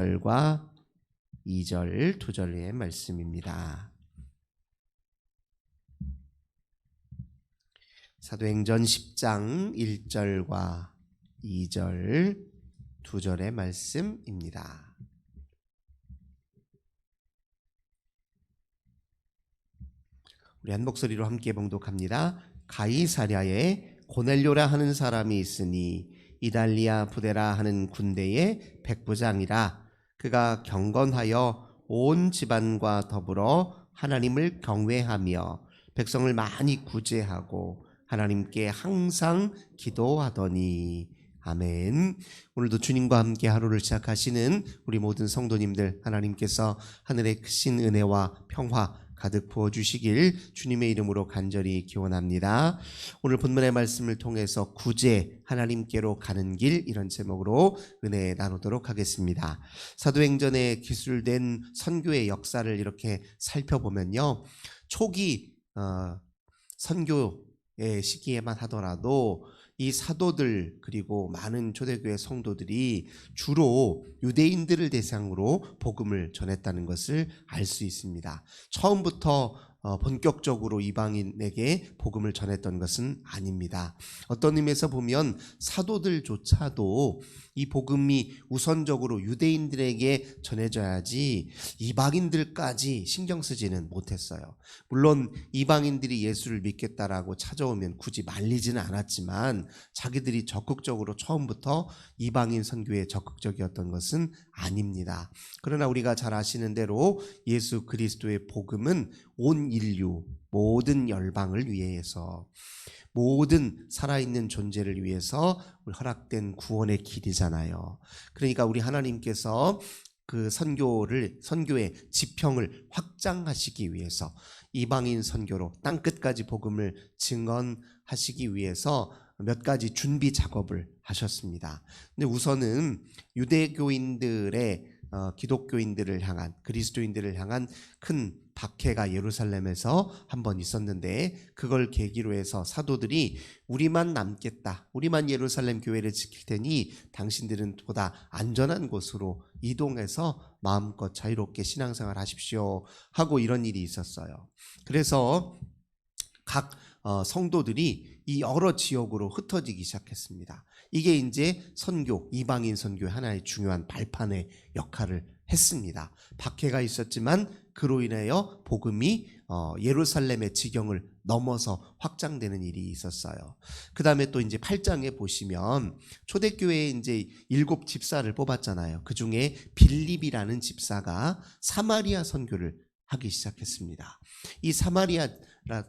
1절과 2절, 2절의 말씀입니다. 사도행전 10장 1절과 2절, 2절의 말씀입니다. 우리 한 목소리로 함께 봉독합니다. 가이사랴에 고넬료라 하는 사람이 있으니 이달리아 부데라 하는 군대의 백부장이라. 그가 경건하여 온 집안과 더불어 하나님을 경외하며 백성을 많이 구제하고 하나님께 항상 기도하더니. 아멘. 오늘도 주님과 함께 하루를 시작하시는 우리 모든 성도님들, 하나님께서 하늘의 크신 은혜와 평화 가득 부어주시길 주님의 이름으로 간절히 기원합니다. 오늘 본문의 말씀을 통해서 구제, 하나님께로 가는 길, 이런 제목으로 은혜 나누도록 하겠습니다. 사도행전에 기술된 선교의 역사를 이렇게 살펴보면요, 초기 선교의 시기에만 하더라도 이 사도들 그리고 많은 초대교회 성도들이 주로 유대인들을 대상으로 복음을 전했다는 것을 알 수 있습니다. 처음부터 본격적으로 이방인에게 복음을 전했던 것은 아닙니다. 어떤 의미에서 보면 사도들조차도 이 복음이 우선적으로 유대인들에게 전해져야지 이방인들까지 신경 쓰지는 못했어요. 물론 이방인들이 예수를 믿겠다라고 찾아오면 굳이 말리지는 않았지만 자기들이 적극적으로 처음부터 이방인 선교에 적극적이었던 것은 아닙니다. 그러나 우리가 잘 아시는 대로 예수 그리스도의 복음은 온 인류, 모든 열방을 위해서, 모든 살아있는 존재를 위해서 허락된 구원의 길이잖아요. 그러니까 우리 하나님께서 그 선교의 지평을 확장하시기 위해서 이방인 선교로 땅끝까지 복음을 증언하시기 위해서 몇 가지 준비 작업을 하셨습니다. 근데 우선은 유대교인들의 기독교인들을 향한, 그리스도인들을 향한 큰 박해가 예루살렘에서 한번 있었는데, 그걸 계기로 해서 사도들이 우리만 남겠다, 우리만 예루살렘 교회를 지킬 테니 당신들은 보다 안전한 곳으로 이동해서 마음껏 자유롭게 신앙생활 하십시오 하고 이런 일이 있었어요. 그래서 각 성도들이 이 여러 지역으로 흩어지기 시작했습니다. 이게 이제 선교, 이방인 선교의 하나의 중요한 발판의 역할을 했습니다. 박해가 있었지만 그로 인하여 복음이 예루살렘의 지경을 넘어서 확장되는 일이 있었어요. 그 다음에 또 이제 8장에 보시면 초대교회에 이제 7 집사를 뽑았잖아요. 그 중에 빌립이라는 집사가 사마리아 선교를 하기 시작했습니다. 이 사마리아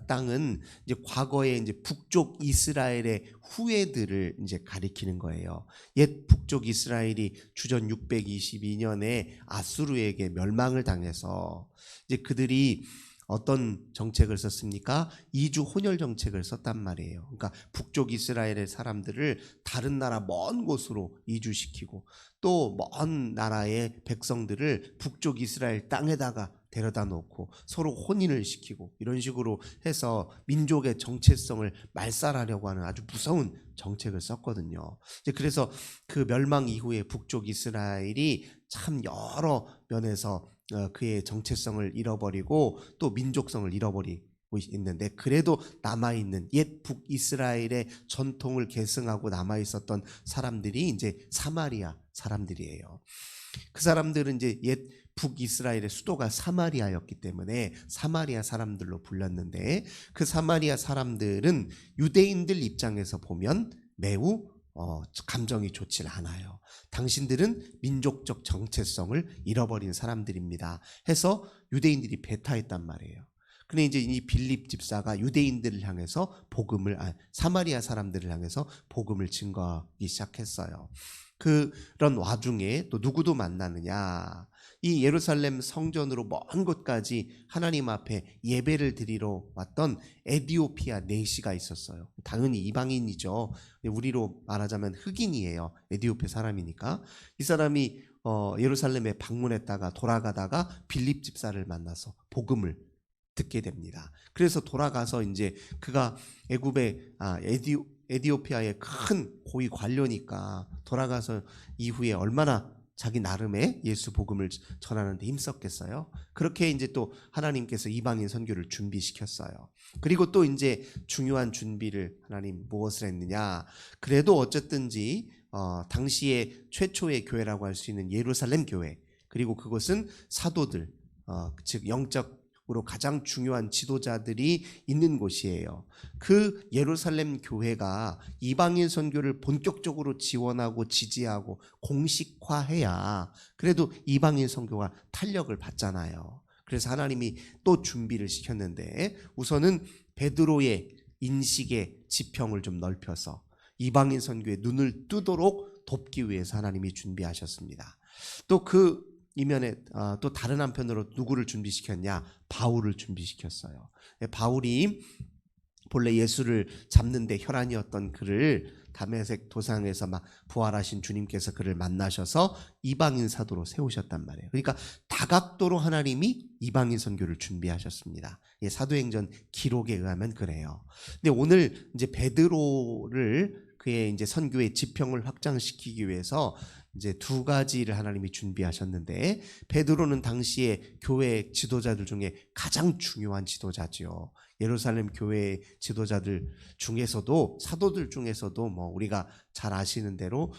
땅은 이제 과거에 이제 북쪽 이스라엘의 후예들을 이제 가리키는 거예요. 옛 북쪽 이스라엘이 주전 622년에 아수르에게 멸망을 당해서 이제 그들이 어떤 정책을 썼습니까? 이주 혼혈 정책을 썼단 말이에요. 그러니까 북쪽 이스라엘의 사람들을 다른 나라 먼 곳으로 이주시키고 또 먼 나라의 백성들을 북쪽 이스라엘 땅에다가 데려다 놓고 서로 혼인을 시키고 이런 식으로 해서 민족의 정체성을 말살하려고 하는 아주 무서운 정책을 썼거든요. 그래서 그 멸망 이후에 북쪽 이스라엘이 참 여러 면에서 그의 정체성을 잃어버리고 또 민족성을 잃어버리고 있는데, 그래도 남아있는 옛 북이스라엘의 전통을 계승하고 남아있었던 사람들이 이제 사마리아 사람들이에요. 그 사람들은 이제 옛 북이스라엘의 수도가 사마리아였기 때문에 사마리아 사람들로 불렸는데, 그 사마리아 사람들은 유대인들 입장에서 보면 매우 감정이 좋지 않아요. 당신들은 민족적 정체성을 잃어버린 사람들입니다 해서 유대인들이 배타했단 말이에요. 근데 이제 이 빌립 집사가 유대인들을 향해서 사마리아 사람들을 향해서 복음을 증거하기 시작했어요. 그런 와중에 또 누구도 만나느냐, 이 예루살렘 성전으로 먼 곳까지 하나님 앞에 예배를 드리러 왔던 에디오피아 내시가 있었어요. 당연히 이방인이죠. 우리로 말하자면 흑인이에요. 에디오피아 사람이니까. 이 사람이 예루살렘에 방문했다가 돌아가다가 빌립 집사를 만나서 복음을 듣게 됩니다. 그래서 돌아가서 이제 그가 에디오피아의 큰 고위 관료니까 돌아가서 이후에 얼마나 자기 나름의 예수 복음을 전하는 데 힘썼겠어요. 그렇게 이제 또 하나님께서 이방인 선교를 준비시켰어요. 그리고 또 이제 중요한 준비를 하나님 무엇을 했느냐? 그래도 어쨌든지 당시에 최초의 교회라고 할 수 있는 예루살렘 교회, 그리고 그것은 사도들, 즉 영적으로 가장 중요한 지도자들이 있는 곳이에요. 그 예루살렘 교회가 이방인 선교를 본격적으로 지원하고 지지하고 공식화해야 그래도 이방인 선교가 탄력을 받잖아요. 그래서 하나님이 또 준비를 시켰는데, 우선은 베드로의 인식의 지평을 좀 넓혀서 이방인 선교에 눈을 뜨도록 돕기 위해서 하나님이 준비하셨습니다. 또 그 이면에 또 다른 한편으로 누구를 준비시켰냐? 바울을 준비시켰어요. 바울이 본래 예수를 잡는데 혈안이었던 그를 다메섹 도상에서 막 부활하신 주님께서 그를 만나셔서 이방인 사도로 세우셨단 말이에요. 그러니까 다각도로 하나님이 이방인 선교를 준비하셨습니다. 사도행전 기록에 의하면 그래요. 근데 오늘 이제 베드로를 그의 이제 선교의 지평을 확장시키기 위해서 이제 두 가지를 하나님이 준비하셨는데, 베드로는 당시에 교회 지도자들 중에 가장 중요한 지도자지요. 예루살렘 교회 지도자들 중에서도, 사도들 중에서도 뭐 우리가 잘 아시는 대로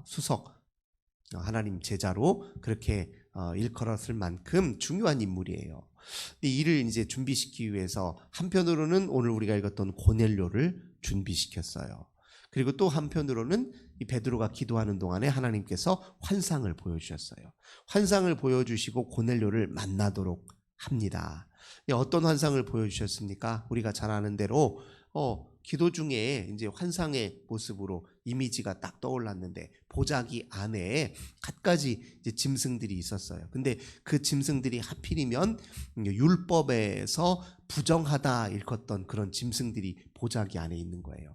수석 하나님 제자로 그렇게 일컬었을 만큼 중요한 인물이에요. 이를 이제 준비시키기 위해서 한편으로는 오늘 우리가 읽었던 고넬료를 준비시켰어요. 그리고 또 한편으로는 이 베드로가 기도하는 동안에 하나님께서 환상을 보여주셨어요. 환상을 보여주시고 고넬료를 만나도록 합니다. 어떤 환상을 보여주셨습니까? 우리가 잘 아는 대로 기도 중에 이제 환상의 모습으로 이미지가 딱 떠올랐는데, 보자기 안에 갖가지 이제 짐승들이 있었어요. 근데 그 짐승들이 하필이면 율법에서 부정하다 일컫던 그런 짐승들이 보자기 안에 있는 거예요.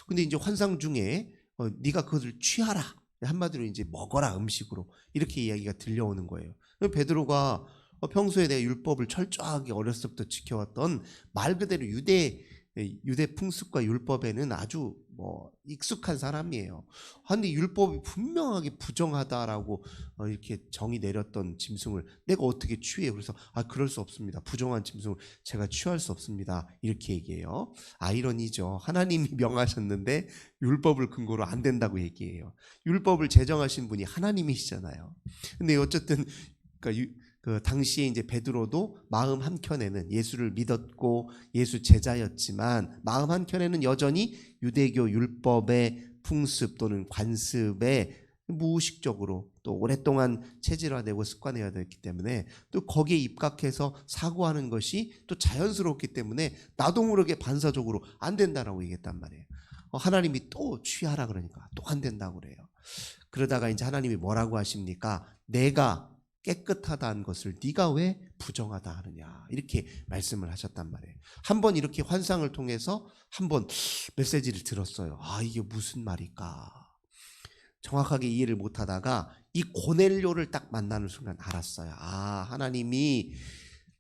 근데 이제 환상 중에 네가 그것을 취하라, 한마디로 이제 먹어라, 음식으로, 이렇게 이야기가 들려오는 거예요. 베드로가 평소에 내가 율법을 철저하게 어렸을 때부터 지켜왔던, 말 그대로 유대 풍습과 율법에는 아주 익숙한 사람이에요. 근데 율법이 분명하게 부정하다라고 이렇게 정의 내렸던 짐승을 내가 어떻게 취해요? 그래서 그럴 수 없습니다. 부정한 짐승을 제가 취할 수 없습니다. 이렇게 얘기해요. 아이러니죠. 하나님이 명하셨는데 율법을 근거로 안 된다고 얘기해요. 율법을 제정하신 분이 하나님이시잖아요. 근데 어쨌든 그러니까 그 당시에 이제 베드로도 마음 한켠에는 예수를 믿었고 예수 제자였지만, 마음 한켠에는 여전히 유대교 율법의 풍습 또는 관습에 무의식적으로 또 오랫동안 체질화되고 습관화되었기 때문에, 또 거기에 입각해서 사고하는 것이 또 자연스럽기 때문에 나도 모르게 반사적으로 안 된다라고 얘기했단 말이에요. 하나님이 또 취하라 그러니까 또 안 된다고 그래요. 그러다가 이제 하나님이 뭐라고 하십니까? 내가 깨끗하다는 것을 네가 왜 부정하다 하느냐, 이렇게 말씀을 하셨단 말이에요. 한번 이렇게 환상을 통해서 한번 메시지를 들었어요. 이게 무슨 말일까 정확하게 이해를 못하다가 이 고넬료를 딱 만나는 순간 알았어요. 하나님이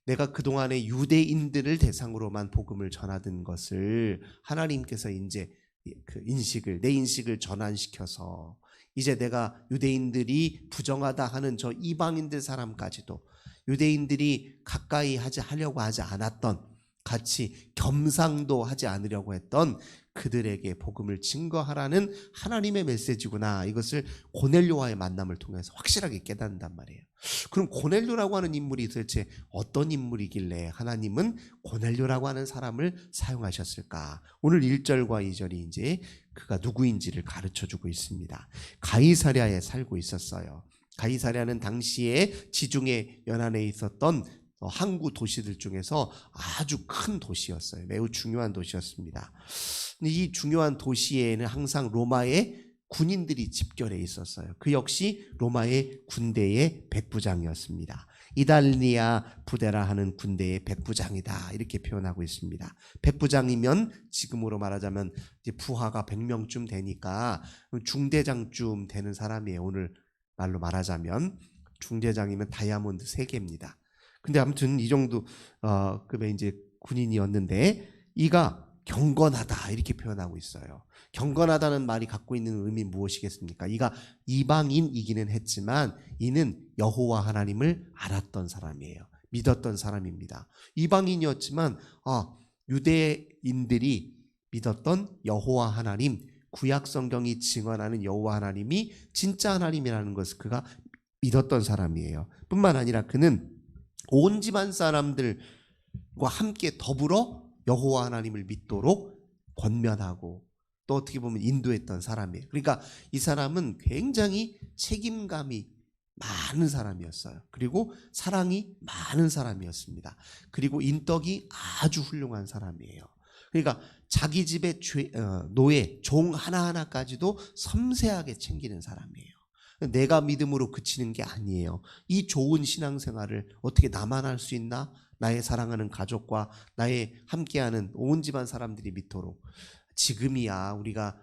내가 그동안에 유대인들을 대상으로만 복음을 전하던 것을 하나님께서 이제 내 인식을 전환시켜서, 이제 내가 유대인들이 부정하다 하는 저 이방인들 사람까지도, 유대인들이 가까이 하려고 하지 않았던, 같이 겸상도 하지 않으려고 했던 그들에게 복음을 증거하라는 하나님의 메시지구나, 이것을 고넬료와의 만남을 통해서 확실하게 깨닫는단 말이에요. 그럼 고넬료라고 하는 인물이 도대체 어떤 인물이길래 하나님은 고넬료라고 하는 사람을 사용하셨을까? 오늘 1절과 2절이 이제 그가 누구인지를 가르쳐주고 있습니다. 가이사랴에 살고 있었어요. 가이사랴는 당시에 지중해 연안에 있었던 항구 도시들 중에서 아주 큰 도시였어요. 매우 중요한 도시였습니다. 이 중요한 도시에는 항상 로마의 군인들이 집결해 있었어요. 그 역시 로마의 군대의 백부장이었습니다. 이달리아 부대라 하는 군대의 백부장이다, 이렇게 표현하고 있습니다. 백부장이면 지금으로 말하자면 이제 부하가 100명쯤 되니까 중대장쯤 되는 사람이에요. 오늘 말로 말하자면 중대장이면 다이아몬드 3개입니다. 근데 아무튼 이 정도 급의 이제 군인이었는데, 이가 경건하다 이렇게 표현하고 있어요. 경건하다는 말이 갖고 있는 의미 무엇이겠습니까? 이가 이방인이기는 했지만 이는 여호와 하나님을 알았던 사람이에요. 믿었던 사람입니다. 이방인이었지만 유대인들이 믿었던 여호와 하나님, 구약 성경이 증언하는 여호와 하나님이 진짜 하나님이라는 것을 그가 믿었던 사람이에요. 뿐만 아니라 그는 온 집안 사람들과 함께 더불어 여호와 하나님을 믿도록 권면하고 또 어떻게 보면 인도했던 사람이에요. 그러니까 이 사람은 굉장히 책임감이 많은 사람이었어요. 그리고 사랑이 많은 사람이었습니다. 그리고 인덕이 아주 훌륭한 사람이에요. 그러니까 자기 집의 노예, 종 하나하나까지도 섬세하게 챙기는 사람이에요. 내가 믿음으로 그치는 게 아니에요. 이 좋은 신앙생활을 어떻게 나만 할 수 있나? 나의 사랑하는 가족과 나의 함께하는 온 집안 사람들이 믿도록. 지금이야 우리가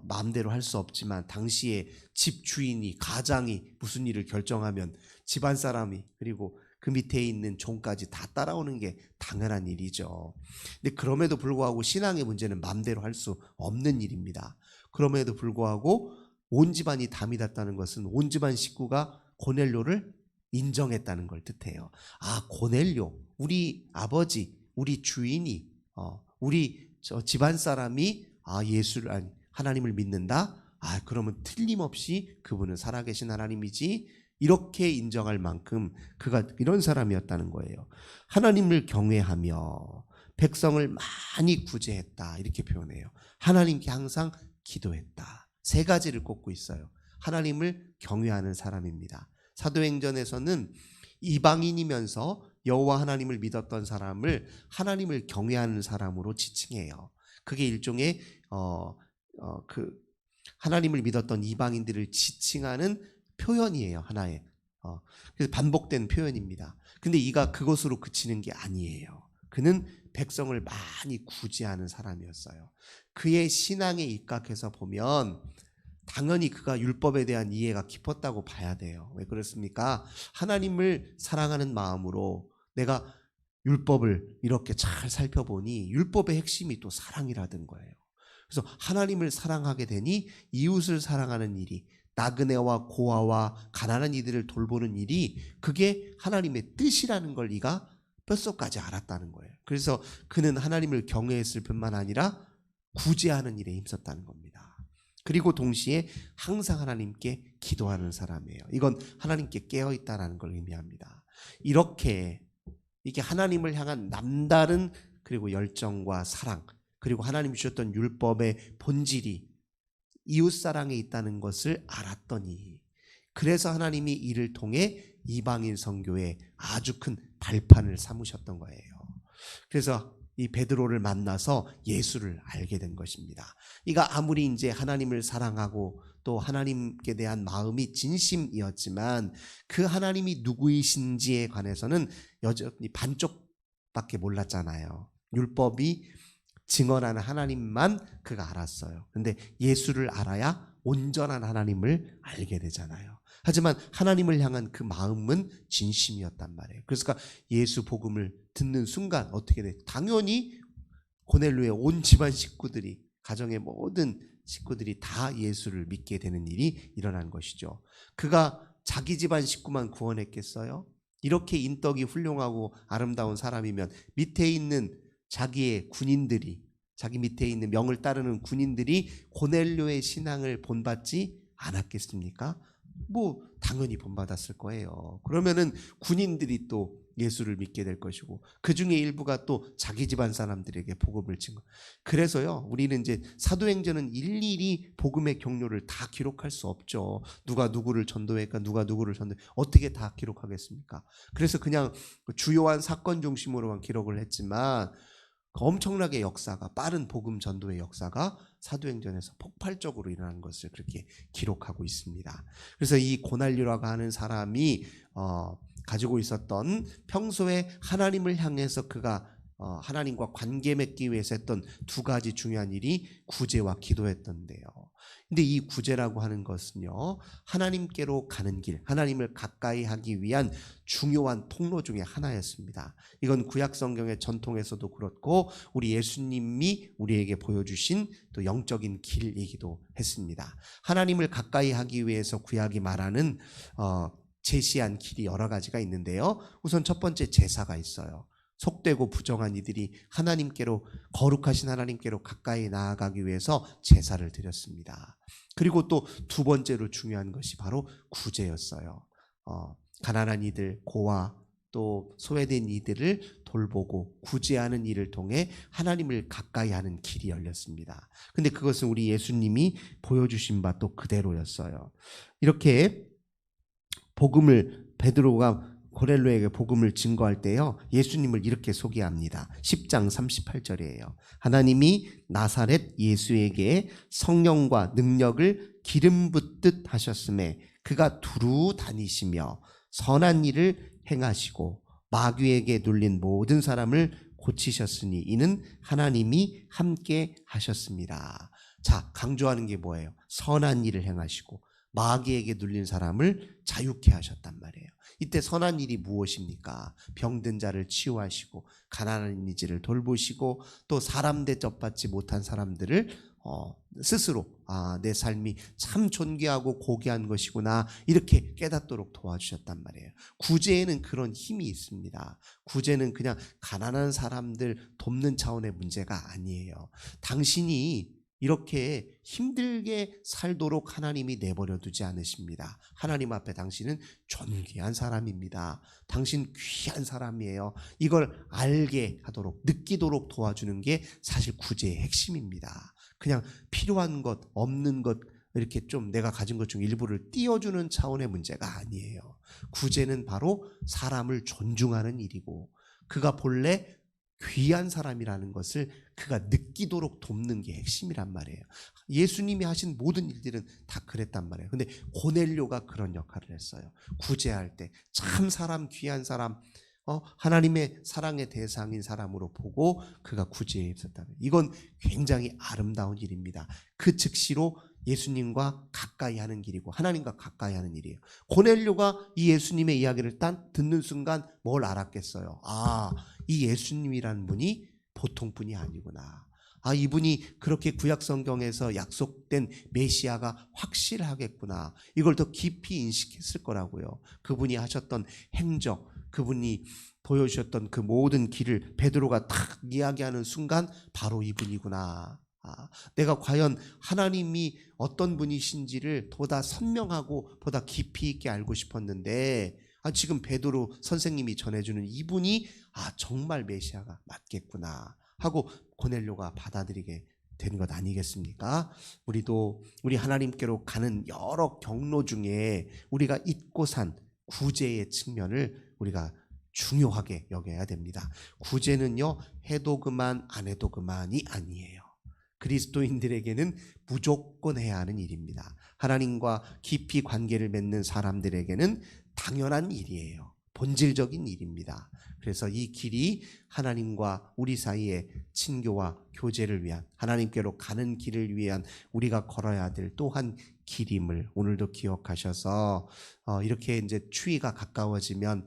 마음대로 할 수 없지만 당시에 집 주인이, 가장이 무슨 일을 결정하면 집안 사람이 그리고 그 밑에 있는 종까지 다 따라오는 게 당연한 일이죠. 근데 그럼에도 불구하고 신앙의 문제는 마음대로 할 수 없는 일입니다. 그럼에도 불구하고 온 집안이 다 믿었다는 것은 온 집안 식구가 고넬료를 인정했다는 걸 뜻해요. 고넬료, 우리 아버지, 우리 주인이, 우리 집안 사람이 예수를 하나님을 믿는다. 그러면 틀림없이 그분은 살아계신 하나님이지. 이렇게 인정할 만큼 그가 이런 사람이었다는 거예요. 하나님을 경외하며 백성을 많이 구제했다 이렇게 표현해요. 하나님께 항상 기도했다. 세 가지를 꼽고 있어요. 하나님을 경외하는 사람입니다. 사도행전에서는 이방인이면서 여호와 하나님을 믿었던 사람을 하나님을 경외하는 사람으로 지칭해요. 그게 일종의 하나님을 믿었던 이방인들을 지칭하는 표현이에요. 하나의 그래서 반복된 표현입니다. 근데 이가 그것으로 그치는 게 아니에요. 그는 백성을 많이 구제하는 사람이었어요. 그의 신앙에 입각해서 보면 당연히 그가 율법에 대한 이해가 깊었다고 봐야 돼요. 왜 그렇습니까? 하나님을 사랑하는 마음으로 내가 율법을 이렇게 잘 살펴보니 율법의 핵심이 또 사랑이라는 거예요. 그래서 하나님을 사랑하게 되니 이웃을 사랑하는 일이, 나그네와 고아와 가난한 이들을 돌보는 일이 그게 하나님의 뜻이라는 걸 이가 뼛속까지 알았다는 거예요. 그래서 그는 하나님을 경외했을 뿐만 아니라 구제하는 일에 힘썼다는 겁니다. 그리고 동시에 항상 하나님께 기도하는 사람이에요. 이건 하나님께 깨어있다는 걸 의미합니다. 이게 하나님을 향한 남다른 그리고 열정과 사랑, 그리고 하나님 주셨던 율법의 본질이 이웃사랑에 있다는 것을 알았더니, 그래서 하나님이 이를 통해 이방인 선교에 아주 큰 발판을 삼으셨던 거예요. 그래서 이 베드로를 만나서 예수를 알게 된 것입니다. 이가 아무리 이제 하나님을 사랑하고 또 하나님께 대한 마음이 진심이었지만 그 하나님이 누구이신지에 관해서는 여전히 반쪽밖에 몰랐잖아요. 율법이 증언하는 하나님만 그가 알았어요. 근데 예수를 알아야 온전한 하나님을 알게 되잖아요. 하지만 하나님을 향한 그 마음은 진심이었단 말이에요. 그래서 예수 복음을 듣는 순간 어떻게 돼? 당연히 고넬료의 온 집안 식구들이, 가정의 모든 식구들이 다 예수를 믿게 되는 일이 일어난 것이죠. 그가 자기 집안 식구만 구원했겠어요? 이렇게 인덕이 훌륭하고 아름다운 사람이면 밑에 있는 자기의 군인들이, 자기 밑에 있는 명을 따르는 군인들이 고넬료의 신앙을 본받지 않았겠습니까? 당연히 본받았을 거예요. 그러면은 군인들이 또 예수를 믿게 될 것이고 그 중에 일부가 또 자기 집안 사람들에게 복음을 증거. 그래서요, 우리는 이제 사도행전은 일일이 복음의 경로를 다 기록할 수 없죠. 누가 누구를 전도했까, 누가 누구를 어떻게 다 기록하겠습니까? 그래서 그냥 주요한 사건 중심으로만 기록을 했지만 엄청나게 역사가, 빠른 복음 전도의 역사가 사도행전에서 폭발적으로 일어난 것을 그렇게 기록하고 있습니다. 그래서 이 고넬료라고 하는 사람이 가지고 있었던, 평소에 하나님을 향해서 그가 하나님과 관계 맺기 위해서 했던 두 가지 중요한 일이 구제와 기도였던데요. 근데 이 구제라고 하는 것은요, 하나님께로 가는 길, 하나님을 가까이 하기 위한 중요한 통로 중에 하나였습니다. 이건 구약 성경의 전통에서도 그렇고 우리 예수님이 우리에게 보여주신 또 영적인 길이기도 했습니다. 하나님을 가까이 하기 위해서 구약이 말하는 제시한 길이 여러 가지가 있는데요. 우선 첫 번째, 제사가 있어요. 속되고 부정한 이들이 하나님께로, 거룩하신 하나님께로 가까이 나아가기 위해서 제사를 드렸습니다. 그리고 또 두 번째로 중요한 것이 바로 구제였어요. 가난한 이들, 고아, 또 소외된 이들을 돌보고 구제하는 일을 통해 하나님을 가까이 하는 길이 열렸습니다. 근데 그것은 우리 예수님이 보여주신 바 또 그대로였어요. 이렇게 복음을, 베드로가 고넬료에게 복음을 증거할 때요, 예수님을 이렇게 소개합니다. 10장 38절이에요. 하나님이 나사렛 예수에게 성령과 능력을 기름 붓듯 하셨음에 그가 두루 다니시며 선한 일을 행하시고 마귀에게 눌린 모든 사람을 고치셨으니 이는 하나님이 함께 하셨습니다. 자, 강조하는 게 뭐예요? 선한 일을 행하시고 마귀에게 눌린 사람을 자유케 하셨단 말이에요. 이때 선한 일이 무엇입니까? 병든 자를 치유하시고 가난한 이들을 돌보시고 또 사람 대접받지 못한 사람들을 스스로 내 삶이 참 존귀하고 고귀한 것이구나 이렇게 깨닫도록 도와주셨단 말이에요. 구제에는 그런 힘이 있습니다. 구제는 그냥 가난한 사람들 돕는 차원의 문제가 아니에요. 당신이 이렇게 힘들게 살도록 하나님이 내버려 두지 않으십니다. 하나님 앞에 당신은 존귀한 사람입니다. 당신 귀한 사람이에요. 이걸 알게 하도록, 느끼도록 도와주는 게 사실 구제의 핵심입니다. 그냥 필요한 것, 없는 것, 이렇게 좀 내가 가진 것 중 일부를 띄워주는 차원의 문제가 아니에요. 구제는 바로 사람을 존중하는 일이고 그가 본래 귀한 사람이라는 것을 그가 느끼도록 돕는 게 핵심이란 말이에요. 예수님이 하신 모든 일들은 다 그랬단 말이에요. 근데 고넬료가 그런 역할을 했어요. 구제할 때 참 사람, 귀한 사람, 하나님의 사랑의 대상인 사람으로 보고 그가 구제에 있었다면 이건 굉장히 아름다운 일입니다. 그 즉시로 예수님과 가까이 하는 길이고 하나님과 가까이 하는 일이에요. 고넬료가 이 예수님의 이야기를 딱 듣는 순간 뭘 알았겠어요? 이 예수님이라는 분이 보통 분이 아니구나. 이분이 그렇게 구약 성경에서 약속된 메시아가 확실하겠구나. 이걸 더 깊이 인식했을 거라고요. 그분이 하셨던 행적, 그분이 보여주셨던 그 모든 길을 베드로가 딱 이야기하는 순간 바로 이분이구나. 내가 과연 하나님이 어떤 분이신지를 보다 선명하고 보다 깊이 있게 알고 싶었는데 지금 베드로 선생님이 전해주는 이분이 정말 메시아가 맞겠구나 하고 고넬료가 받아들이게 된 것 아니겠습니까? 우리도 우리 하나님께로 가는 여러 경로 중에 우리가 잊고 산 구제의 측면을 우리가 중요하게 여겨야 됩니다. 구제는요, 해도 그만 안 해도 그만이 아니에요. 그리스도인들에게는 무조건 해야 하는 일입니다. 하나님과 깊이 관계를 맺는 사람들에게는 당연한 일이에요. 본질적인 일입니다. 그래서 이 길이 하나님과 우리 사이의 친교와 교제를 위한, 하나님께로 가는 길을 위한 우리가 걸어야 될 또한 길임을 오늘도 기억하셔서 이렇게 이제 추위가 가까워지면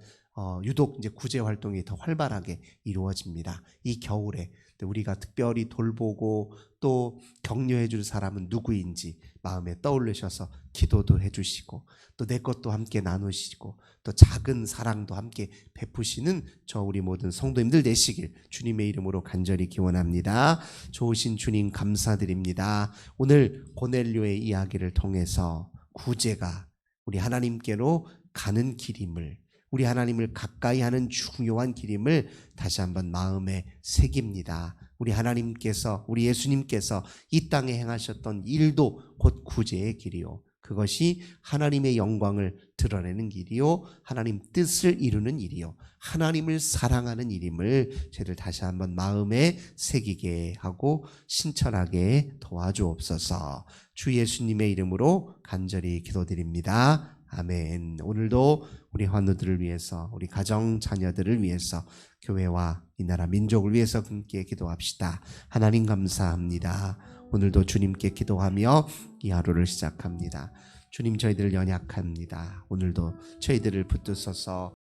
유독 이제 구제 활동이 더 활발하게 이루어집니다. 이 겨울에 우리가 특별히 돌보고 또 격려해 줄 사람은 누구인지 마음에 떠올리셔서 기도도 해주시고 또 내 것도 함께 나누시고 또 작은 사랑도 함께 베푸시는 저 우리 모든 성도님들 되시길 주님의 이름으로 간절히 기원합니다. 좋으신 주님 감사드립니다. 오늘 고넬료의 이야기를 통해서 구제가 우리 하나님께로 가는 길임을, 우리 하나님을 가까이 하는 중요한 길임을 다시 한번 마음에 새깁니다. 우리 하나님께서, 우리 예수님께서 이 땅에 행하셨던 일도 곧 구제의 길이요, 그것이 하나님의 영광을 드러내는 길이요, 하나님 뜻을 이루는 일이요, 하나님을 사랑하는 일임을 저희들 다시 한번 마음에 새기게 하고 신천하게 도와주옵소서. 주 예수님의 이름으로 간절히 기도드립니다. 아멘. 오늘도 우리 환우들을 위해서, 우리 가정 자녀들을 위해서, 교회와 이 나라 민족을 위해서 함께 기도합시다. 하나님 감사합니다. 오늘도 주님께 기도하며 이 하루를 시작합니다. 주님, 저희들 연약합니다. 오늘도 저희들을 붙드셔서